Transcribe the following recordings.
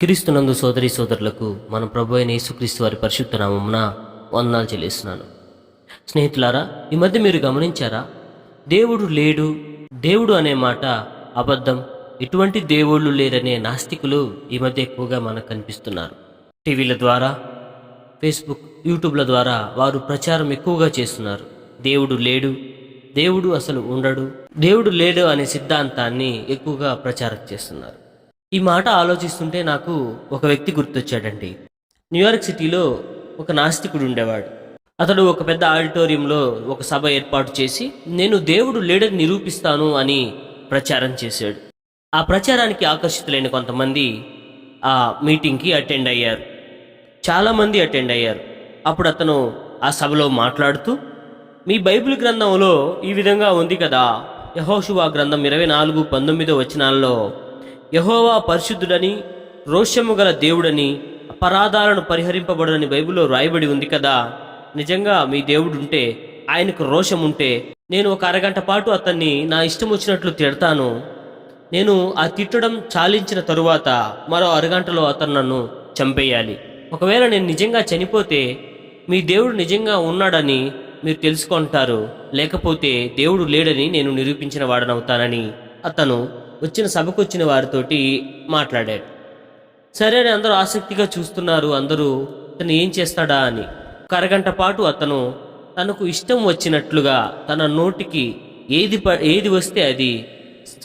క్రీస్తునందు సోదరి సోదరులకు మన ప్రభు అయిన యేసుక్రీస్తు వారి పరిశుద్ధ నామమున వందనాలు చెల్లిస్తున్నాను. స్నేహితులారా, ఈ మధ్య మీరు గమనించారా? దేవుడు లేడు, దేవుడు అనే మాట అబద్ధం, ఎటువంటి దేవుళ్ళు లేరనే నాస్తికులు ఈ మధ్య ఎక్కువగా మనకు కనిపిస్తున్నారు. టీవీల ద్వారా, ఫేస్బుక్, యూట్యూబ్ల ద్వారా వారు ప్రచారం ఎక్కువగా చేస్తున్నారు. దేవుడు లేడు, దేవుడు అసలు ఉండడు, దేవుడు లేడు అనే సిద్ధాంతాన్ని ఎక్కువగా ప్రచారం చేస్తున్నారు. ఈ మాట ఆలోచిస్తుంటే నాకు ఒక వ్యక్తి గుర్తొచ్చాడండి. న్యూయార్క్ సిటీలో ఒక నాస్తికుడు ఉండేవాడు. అతడు ఒక పెద్ద ఆడిటోరియంలో ఒక సభ ఏర్పాటు చేసి నేను దేవుడు లేడని నిరూపిస్తాను అని ప్రచారం చేశాడు. ఆ ప్రచారానికి ఆకర్షితులైన కొంతమంది ఆ మీటింగ్కి అటెండ్ అయ్యారు. చాలామంది అటెండ్ అయ్యారు. అప్పుడు అతను ఆ సభలో మాట్లాడుతూ, మీ బైబిల్ గ్రంథంలో ఈ విధంగా ఉంది కదా, యెహోషువ గ్రంథం 24:19 వచనాల్లో యెహోవా పరిశుద్ధుడని, రోషము గల దేవుడని, అపరాధాలను పరిహరింపబడని బైబిల్లో రాయబడి ఉంది కదా. నిజంగా మీ దేవుడు ఉంటే, ఆయనకు రోషం ఉంటే, నేను ఒక అరగంట పాటు అతన్ని నా ఇష్టం వచ్చినట్లు తిడతాను. నేను ఆ తిట్టడం చాలించిన తరువాత మరో అరగంటలో అతను నన్ను చంపేయాలి. ఒకవేళ నేను నిజంగా చనిపోతే మీ దేవుడు నిజంగా ఉన్నాడని మీరు తెలుసుకుంటారు, లేకపోతే దేవుడు లేడని నేను నిరూపించిన వాడనవుతానని అతను వచ్చిన సభకు వచ్చిన వారితోటి మాట్లాడాడు. సరే అని అందరూ ఆసక్తిగా చూస్తున్నారు. అందరూ తను ఏం చేస్తాడా అని. ఒక అరగంట పాటు అతను తనకు ఇష్టం వచ్చినట్లుగా తన నోటికి ఏది వస్తే అది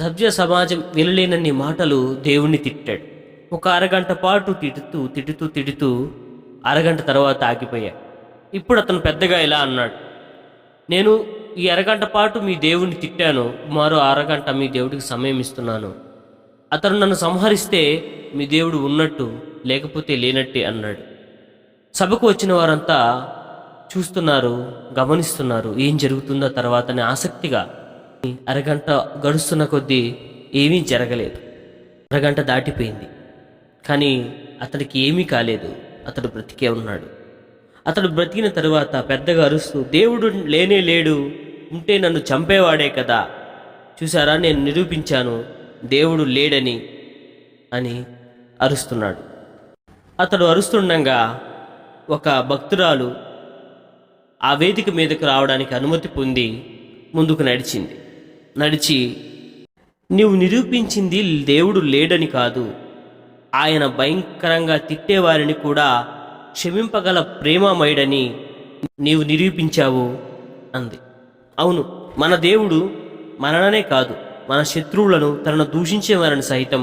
సభ్య సమాజం వినలేనన్ని మాటలు దేవుణ్ణి తిట్టాడు. ఒక అరగంట పాటు తిడుతూ అరగంట తర్వాత ఆగిపోయాడు. ఇప్పుడు అతను పెద్దగా ఇలా అన్నాడు, నేను ఈ అరగంట పాటు మీ దేవుణ్ణి తిట్టాను, మరో అరగంట మీ దేవుడికి సమయం ఇస్తున్నాను. అతను నన్ను సంహరిస్తే మీ దేవుడు ఉన్నట్టు, లేకపోతే లేనట్టే అన్నాడు. సభకు వచ్చిన వారంతా చూస్తున్నారు, గమనిస్తున్నారు ఏం జరుగుతుందో తర్వాతనే ఆసక్తిగా. అరగంట గడుస్తున్న కొద్దీ ఏమీ జరగలేదు. అరగంట దాటిపోయింది, కానీ అతడికి ఏమీ కాలేదు. అతడు బ్రతికే ఉన్నాడు. అతడు బ్రతికిన తరువాత పెద్దగా అరుస్తూ, దేవుడు లేనే లేడు, ఉంటే నన్ను చంపేవాడే కదా, చూసారా నేను నిరూపించాను దేవుడు లేడని అని అరుస్తున్నాడు. అతడు అరుస్తుండగా ఒక భక్తురాలు ఆ వేదిక మీదకు రావడానికి అనుమతి పొంది ముందుకు నడిచి నీవు నిరూపించింది దేవుడు లేడని కాదు, ఆయన భయంకరంగా తిట్టేవారిని కూడా క్షమింపగల ప్రేమమయుడని నీవు నిరూపించావు అంది. అవును, మన దేవుడు మననే కాదు, మన శత్రువులను, తనను దూషించే వారిని సైతం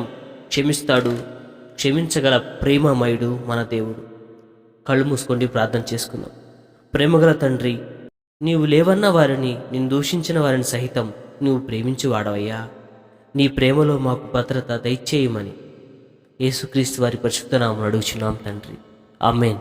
క్షమిస్తాడు. క్షమించగల ప్రేమమయుడు మన దేవుడు. కళ్ళు మూసుకోండి, ప్రార్థన చేసుకుందాం. ప్రేమగల తండ్రి, నీవు లేవన్న వారిని, నిన్ను దూషించిన వారిని సహితం నువ్వు ప్రేమించువాడవయ్యా. నీ ప్రేమలో మాకు భద్రత దయచేయమని యేసుక్రీస్తు వారి పరిశుద్ధ నామమున అడుగుచున్నాం తండ్రి. ఆమేన్.